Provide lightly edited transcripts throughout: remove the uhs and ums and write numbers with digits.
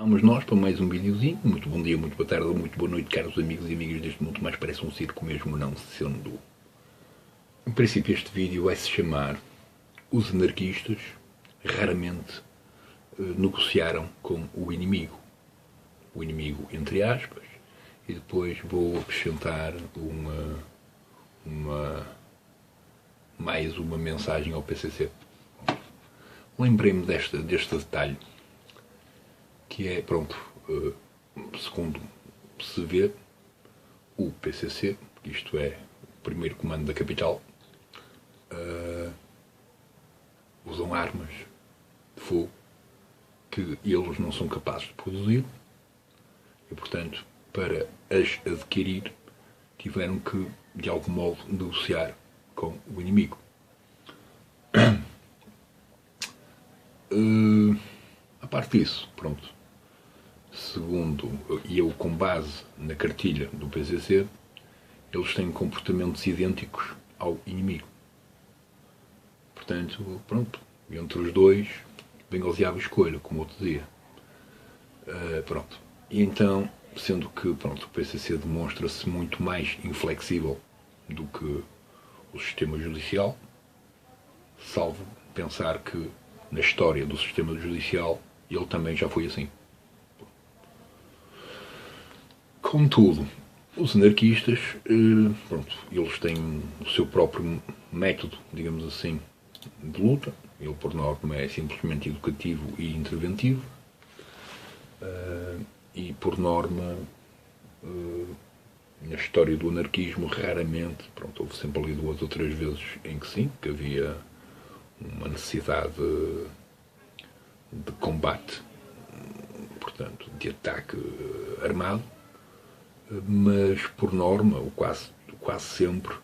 Vamos nós para mais um videozinho. Muito bom dia, muito boa tarde, muito boa noite, caros amigos e amigas deste mundo, mas parece um circo mesmo não sendo. Em princípio este vídeo vai se chamar Os anarquistas raramente negociaram com o inimigo. O inimigo entre aspas, e depois vou acrescentar mais uma mensagem ao PCC. Lembrei-me deste detalhe, que é, pronto, segundo se vê, o PCC, isto é, o primeiro comando da capital, usam armas de fogo que eles não são capazes de produzir e, portanto, para as adquirir, tiveram que, de algum modo, negociar com o inimigo. A parte disso, pronto, segundo, e eu com base na cartilha do PCC, eles têm comportamentos idênticos ao inimigo. Portanto, pronto, entre os dois, bengalzeava a escolha, como eu te dizia. Pronto. E então, sendo que, pronto, o PCC demonstra-se muito mais inflexível do que o sistema judicial, salvo pensar que na história do sistema judicial ele também já foi assim. Contudo, os anarquistas, pronto, eles têm o seu próprio método, digamos assim, de luta. Ele, por norma, é simplesmente educativo e interventivo. E, por norma, na história do anarquismo, raramente, pronto, houve sempre ali 2 ou 3 vezes em que sim, que havia uma necessidade de combate, portanto, de ataque armado, mas, por norma, ou quase sempre,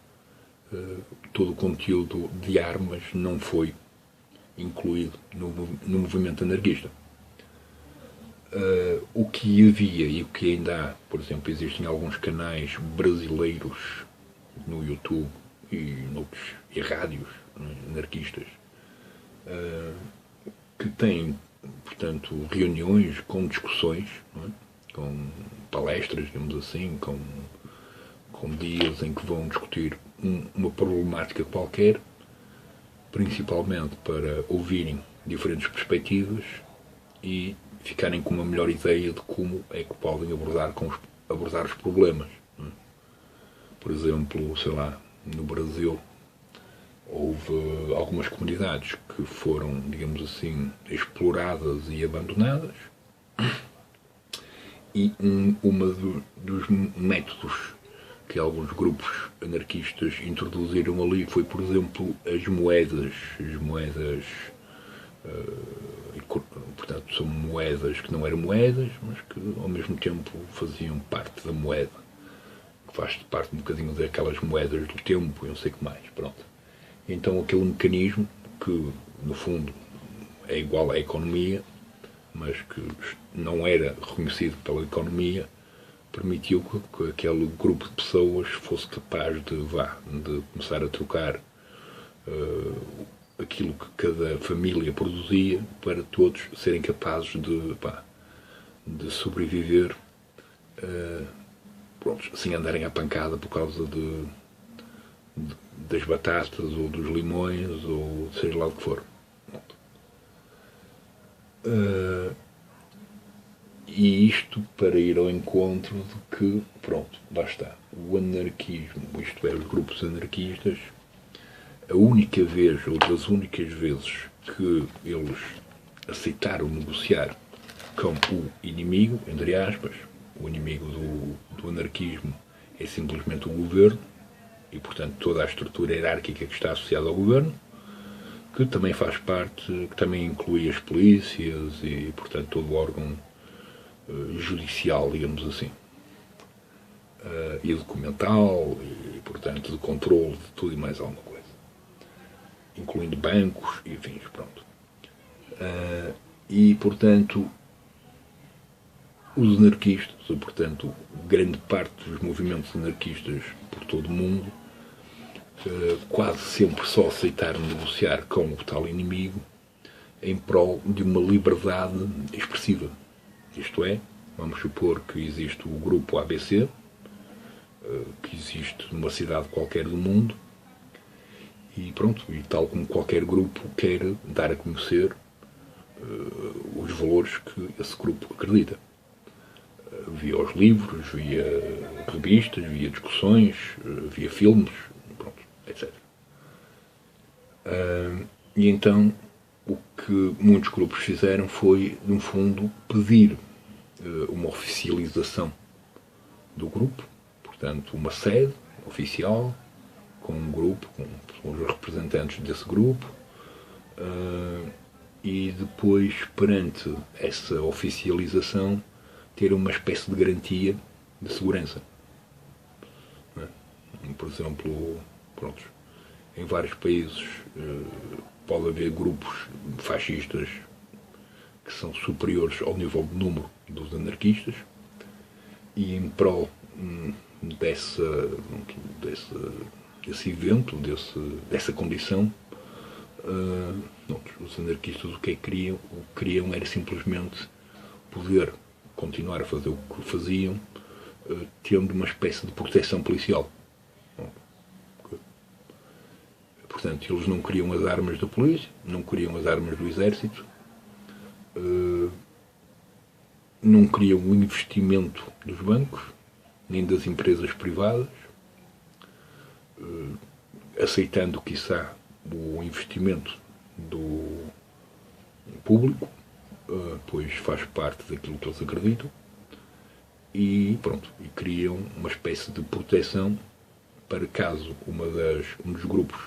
todo o conteúdo de armas não foi incluído no movimento anarquista. O que havia e o que ainda há, por exemplo, existem alguns canais brasileiros no YouTube e rádios anarquistas que têm, portanto, reuniões com discussões, com palestras, digamos assim, com dias em que vão discutir uma problemática qualquer, principalmente para ouvirem diferentes perspectivas e ficarem com uma melhor ideia de como é que podem abordar os problemas. Por exemplo, sei lá, no Brasil houve algumas comunidades que foram, digamos assim, exploradas e abandonadas, e dos métodos que alguns grupos anarquistas introduziram ali foi, por exemplo, as moedas, portanto, são moedas que não eram moedas, mas que ao mesmo tempo faziam parte da moeda, que faz parte um bocadinho daquelas moedas do tempo e não sei o que mais, pronto. Então aquele mecanismo que, no fundo, é igual à economia, mas que não era reconhecido pela economia, permitiu que aquele grupo de pessoas fosse capaz de começar a trocar aquilo que cada família produzia para todos serem capazes de sobreviver sem andarem à pancada por causa das batatas ou dos limões ou seja lá o que for. E isto para ir ao encontro de que, pronto, lá está, o anarquismo, isto é, os grupos anarquistas, a única vez, ou das únicas vezes que eles aceitaram negociar com o inimigo, entre aspas, o inimigo do anarquismo é simplesmente o governo, e portanto toda a estrutura hierárquica que está associada ao governo, que também faz parte, que também inclui as polícias e portanto todo o órgão judicial, digamos assim, e documental, e portanto de controle de tudo e mais alguma coisa, incluindo bancos e afins, pronto. E portanto os anarquistas, ou portanto grande parte dos movimentos anarquistas por todo o mundo, quase sempre só aceitaram negociar com o tal inimigo em prol de uma liberdade expressiva. Isto é, vamos supor que existe o grupo ABC, que existe numa cidade qualquer do mundo, e pronto, e tal como qualquer grupo quer dar a conhecer os valores que esse grupo acredita. Via os livros, via revistas, via discussões, via filmes, pronto, etc. E então o que muitos grupos fizeram foi, no fundo, pedir uma oficialização do grupo, portanto, uma sede oficial, com um grupo, com os representantes desse grupo, e depois, perante essa oficialização, ter uma espécie de garantia de segurança. Não é? Por exemplo, pronto, em vários países pode haver grupos fascistas que são superiores ao nível de número dos anarquistas, e em prol desse evento, dessa condição, os anarquistas o que queriam era simplesmente poder continuar a fazer o que faziam, tendo uma espécie de proteção policial. Portanto, eles não queriam as armas da polícia, não queriam as armas do exército, não queriam o investimento dos bancos, nem das empresas privadas, aceitando, quiçá, o investimento do público, pois faz parte daquilo que eles acreditam, e pronto, e criam uma espécie de proteção para caso um dos grupos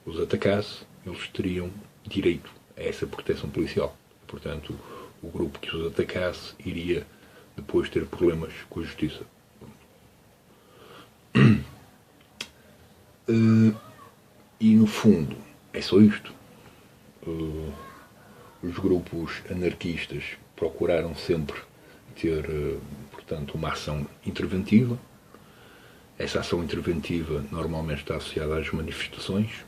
os atacasse, eles teriam direito a essa proteção policial. Portanto, o grupo que os atacasse iria depois ter problemas com a justiça. E no fundo é só isto. Os grupos anarquistas procuraram sempre ter, portanto, uma ação interventiva. Essa ação interventiva normalmente está associada às manifestações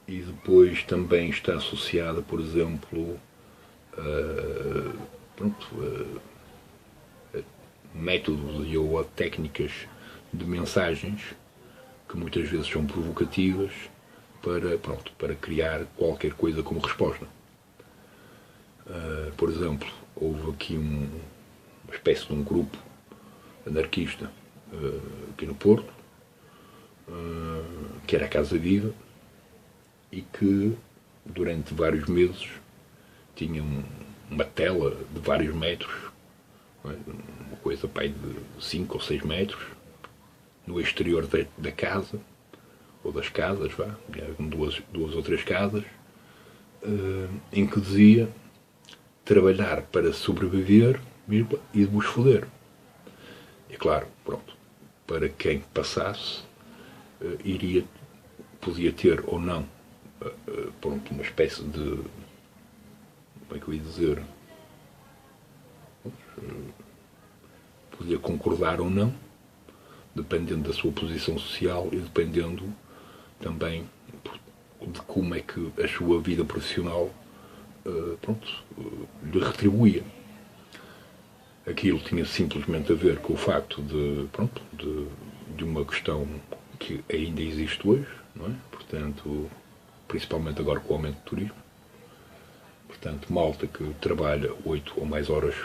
e depois também está associada, por exemplo, a métodos ou a técnicas de mensagens que muitas vezes são provocativas para criar qualquer coisa como resposta. Por exemplo, houve aqui uma espécie de um grupo anarquista aqui no Porto, que era a Casa Viva, e que durante vários meses tinha uma tela de vários metros, uma coisa para aí de 5 ou 6 metros, no exterior da casa, ou das casas, duas ou três casas, em que dizia trabalhar para sobreviver e de vos foder. E claro, pronto, para quem passasse, podia ter ou não, pronto, uma espécie de, como é que eu ia dizer, podia concordar ou não, dependendo da sua posição social e dependendo também de como é que a sua vida profissional lhe retribuía. Aquilo tinha simplesmente a ver com o facto de uma questão que ainda existe hoje, não é? Portanto, principalmente agora com o aumento do turismo. Portanto, malta que trabalha 8 ou mais horas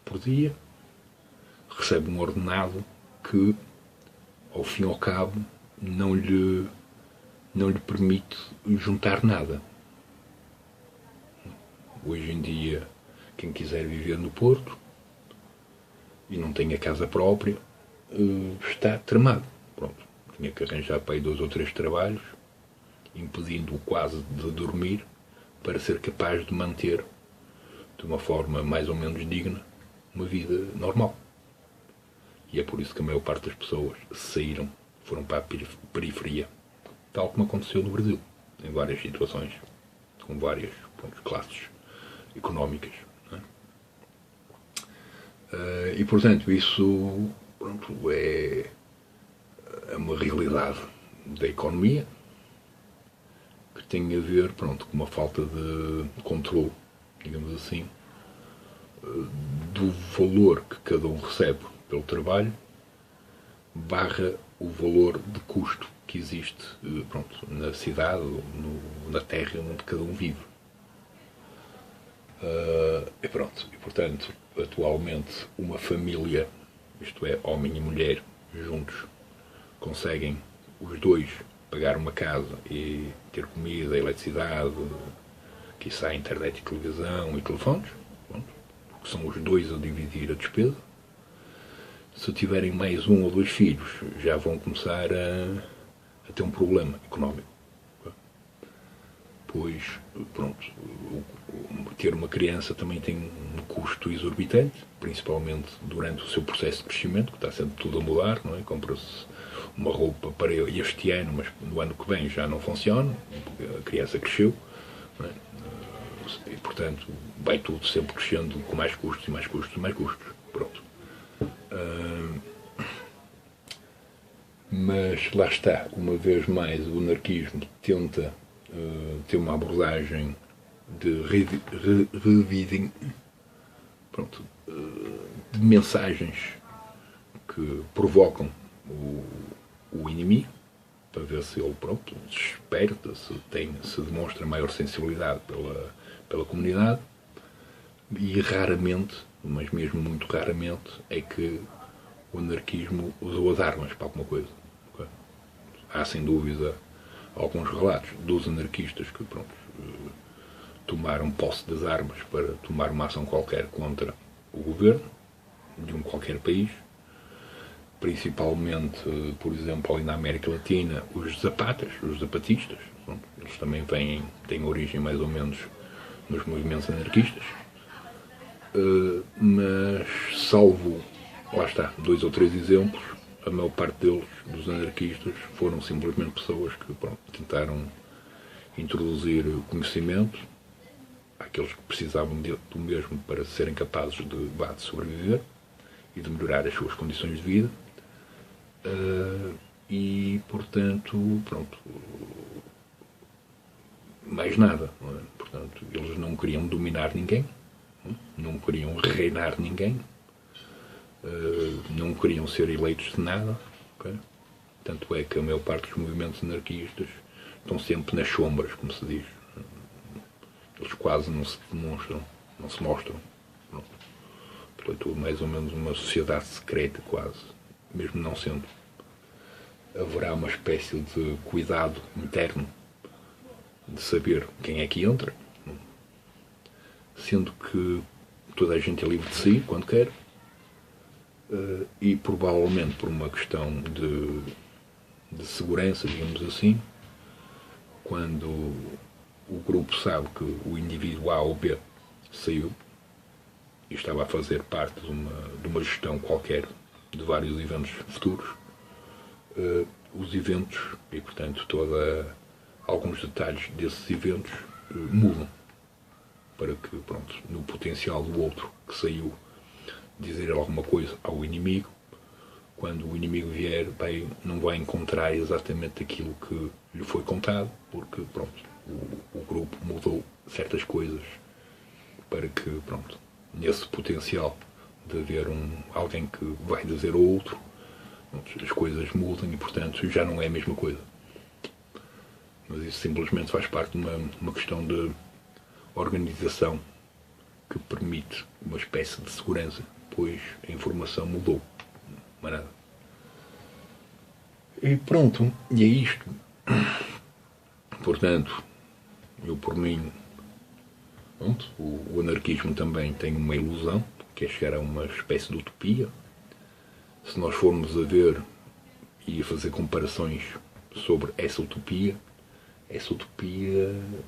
por dia, recebe um ordenado que, ao fim e ao cabo, não lhe permite juntar nada. Hoje em dia, quem quiser viver no Porto e não tem a casa própria, está tramado. Pronto, tinha que arranjar para aí 2 ou 3 trabalhos, impedindo-o quase de dormir, para ser capaz de manter, de uma forma mais ou menos digna, uma vida normal. E é por isso que a maior parte das pessoas foram para a periferia, tal como aconteceu no Brasil, em várias situações, com várias classes económicas. Não é? E, portanto, isso é uma realidade da economia que tem a ver com uma falta de controle, digamos assim, do valor que cada um recebe pelo trabalho barra o valor de custo que existe, pronto, na cidade, na terra onde cada um vive. E pronto, e portanto, atualmente uma família, isto é, homem e mulher, juntos, conseguem os dois pagar uma casa e ter comida, eletricidade, quiçá internet e televisão e telefones, pronto, porque são os dois a dividir a despesa. Se tiverem mais um ou dois filhos, já vão começar a ter um problema económico. Pois, pronto, ter uma criança também tem um custo exorbitante, principalmente durante o seu processo de crescimento, que está sempre tudo a mudar, não é? Compra-se uma roupa para este ano, mas no ano que vem já não funciona, porque a criança cresceu, não é? E, portanto, vai tudo sempre crescendo com mais custos e mais custos e mais custos. Pronto. Mas lá está, uma vez mais, o anarquismo tenta ter uma abordagem de revising, pronto, de mensagens que provocam o inimigo, para ver se ele, pronto, desperta, se demonstra maior sensibilidade pela comunidade, e raramente, mas mesmo muito raramente, é que o anarquismo usou as armas para alguma coisa. Okay? Há, sem dúvida, alguns relatos dos anarquistas que, pronto, tomaram posse das armas para tomar uma ação qualquer contra o governo de um qualquer país, principalmente, por exemplo, ali na América Latina, os zapatas, os zapatistas. Pronto, eles também têm origem mais ou menos nos movimentos anarquistas, mas salvo, lá está, 2 ou 3 exemplos, a maior parte deles, dos anarquistas, foram simplesmente pessoas que, pronto, tentaram introduzir conhecimento àqueles que precisavam do mesmo para serem capazes de sobreviver e de melhorar as suas condições de vida. E, portanto, pronto, mais nada. Não é? Portanto, eles não queriam dominar ninguém, não queriam reinar ninguém, não queriam ser eleitos de nada. Okay? Tanto é que a maior parte dos movimentos anarquistas estão sempre nas sombras, como se diz. Eles quase não se demonstram, não se mostram. É tudo mais ou menos uma sociedade secreta, quase. Mesmo não sendo. Haverá uma espécie de cuidado interno de saber quem é que entra, sendo que toda a gente é livre de si, quando quer, e provavelmente por uma questão de segurança, digamos assim, quando o grupo sabe que o indivíduo A ou B saiu e estava a fazer parte de uma gestão qualquer de vários eventos futuros, os eventos e, portanto, alguns detalhes desses eventos mudam para que, pronto, no potencial do outro que saiu dizer alguma coisa ao inimigo, quando o inimigo vier, não vai encontrar exatamente aquilo que lhe foi contado, porque, pronto, o grupo mudou certas coisas para que, pronto, nesse potencial de haver alguém que vai dizer ao outro, as coisas mudam e, portanto, já não é a mesma coisa. Mas isso simplesmente faz parte de uma questão de organização que permite uma espécie de segurança, pois a informação mudou. Mas nada. E pronto, e é isto. Portanto, eu por mim, pronto, o anarquismo também tem uma ilusão, que é chegar a uma espécie de utopia. Se nós formos a ver e a fazer comparações sobre essa utopia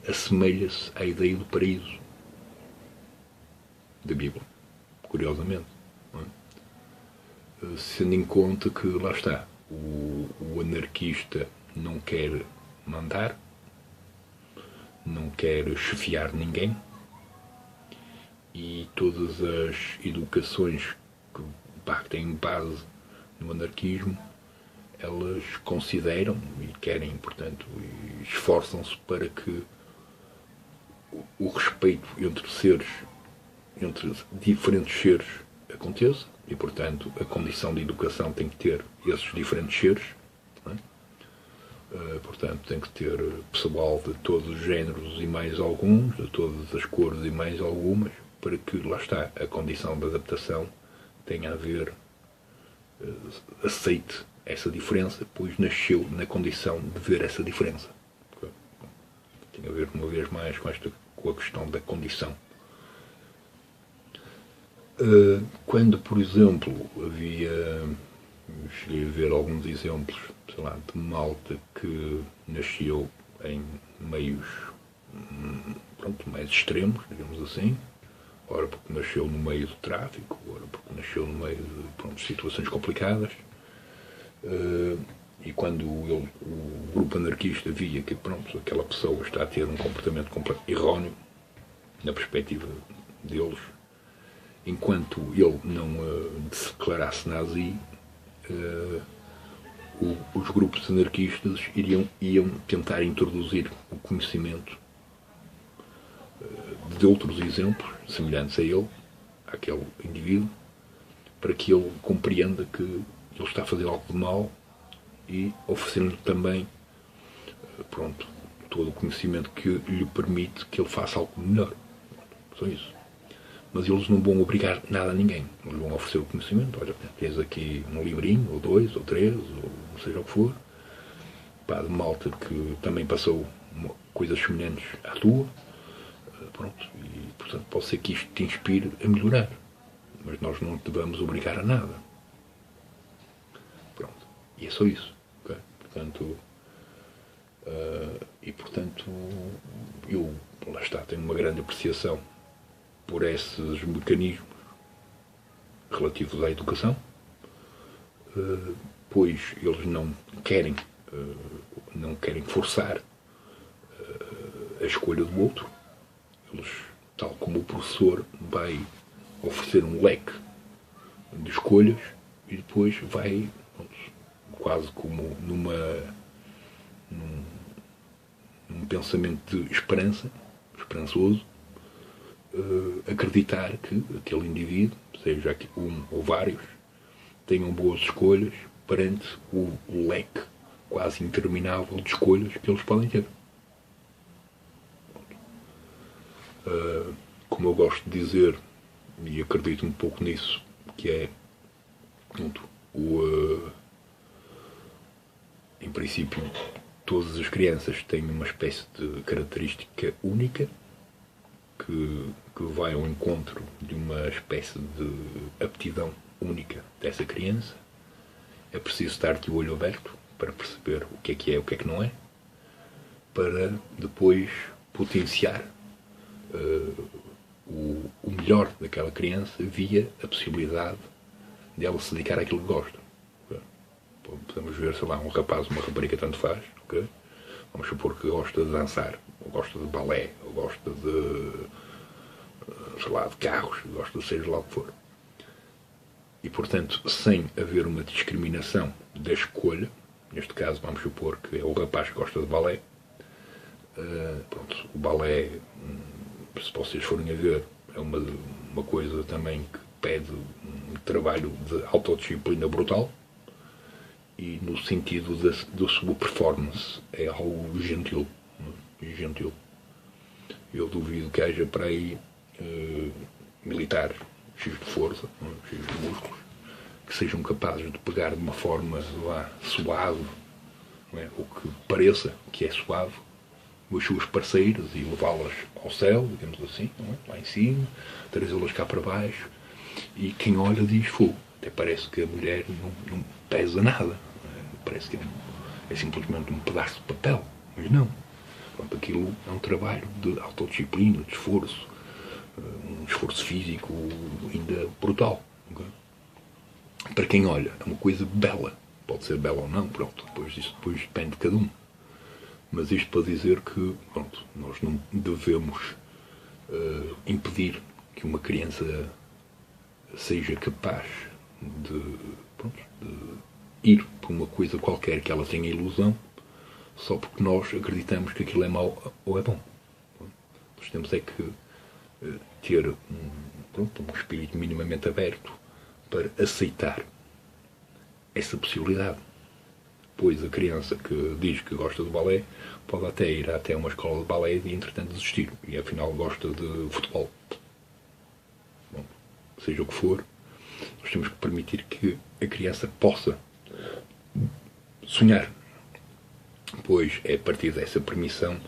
assemelha-se à ideia do paraíso da Bíblia, curiosamente. Não é? Sendo em conta que, lá está, o anarquista não quer mandar, não quer chefiar ninguém, e todas as educações que têm base no anarquismo, elas consideram e querem, portanto, e esforçam-se para que o respeito entre seres entre diferentes seres aconteça, e, portanto, a condição de educação tem que ter esses diferentes seres, não é? Portanto, tem que ter pessoal de todos os géneros e mais alguns, de todas as cores e mais algumas, para que, lá está, a condição de adaptação tenha a ver, aceite essa diferença, pois nasceu na condição de ver essa diferença. Tem a ver, uma vez mais, com a questão da condição. Quando, por exemplo, cheguei a ver alguns exemplos, sei lá, de malta que nasceu em meios, mais extremos, digamos assim, ora porque nasceu no meio do tráfico, ora porque nasceu no meio de situações complicadas, e quando o grupo anarquista via que, aquela pessoa está a ter um comportamento completamente erróneo, na perspectiva deles, enquanto ele não se declarasse nazi, os grupos anarquistas iam tentar introduzir o conhecimento de outros exemplos semelhantes a ele, àquele indivíduo, para que ele compreenda que ele está a fazer algo de mal e oferecendo-lhe também todo o conhecimento que lhe permite que ele faça algo melhor. Só isso. Mas eles não vão obrigar nada a ninguém. Eles vão oferecer o conhecimento. Olha, tens aqui um livrinho, ou 2, ou 3, ou seja o que for, de malta que também passou coisas semelhantes à tua. E, portanto, pode ser que isto te inspire a melhorar. Mas nós não te vamos obrigar a nada. E é só isso. Okay? Portanto, eu, lá está, tenho uma grande apreciação por esses mecanismos relativos à educação, pois eles não querem forçar a escolha do outro. Eles, tal como o professor vai oferecer um leque de escolhas e depois vai, quase como num pensamento de esperançoso, acreditar que aquele indivíduo, seja um ou vários, tenham boas escolhas perante o leque quase interminável de escolhas que eles podem ter. Como eu gosto de dizer, e acredito um pouco nisso, que é em princípio todas as crianças têm uma espécie de característica única que vai ao encontro de uma espécie de aptidão única dessa criança. É preciso estar de olho aberto para perceber o que é e o que é que não é, para depois potenciar o melhor daquela criança via a possibilidade de ela se dedicar àquilo que gosta. Okay? Podemos ver, sei lá, um rapaz ou uma rapariga, tanto faz, okay? Vamos supor que gosta de dançar, ou gosta de balé, ou gosta de, sei lá, de carros, gosta de seja lá o que for. E, portanto, sem haver uma discriminação da escolha, neste caso vamos supor que é o rapaz que gosta de balé, o balé, se vocês forem a ver, é uma coisa também que pede um trabalho de autodisciplina brutal, e no sentido da sua performance é algo gentil. Eu duvido que haja para aí militares cheios de força, cheios de músculos, que sejam capazes de pegar de uma forma suave, não é? O que pareça que é suave, as suas parceiras e levá-las ao céu, digamos assim, não é? Lá em cima, trazê-las cá para baixo, e quem olha diz, fogo, até parece que a mulher não pesa nada, parece que é simplesmente um pedaço de papel, mas não. Aquilo é um trabalho de autodisciplina, de esforço, um esforço físico ainda brutal. Okay? Para quem olha, é uma coisa bela, pode ser bela ou não, isso depois depende de cada um. Mas isto para dizer que, nós não devemos impedir que uma criança seja capaz de ir por uma coisa qualquer que ela tenha ilusão, só porque nós acreditamos que aquilo é mau ou é bom. Nós temos é que ter um espírito minimamente aberto para aceitar essa possibilidade. Pois a criança que diz que gosta de balé pode até ir até uma escola de balé e, entretanto, desistir. E, afinal, gosta de futebol. Bom, seja o que for, nós temos que permitir que a criança possa sonhar. Pois é a partir dessa permissão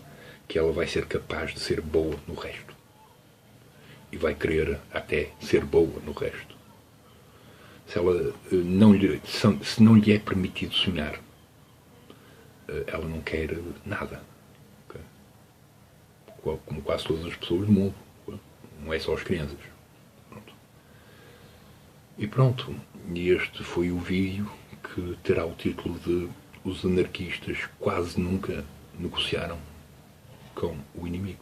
que ela vai ser capaz de ser boa no resto. E vai querer até ser boa no resto. Se não lhe é permitido sonhar, ela não quer nada. Okay? Como quase todas as pessoas do mundo. Não é só as crianças. Pronto. E pronto. Este foi o vídeo que terá o título de Os anarquistas quase nunca negociaram com o inimigo.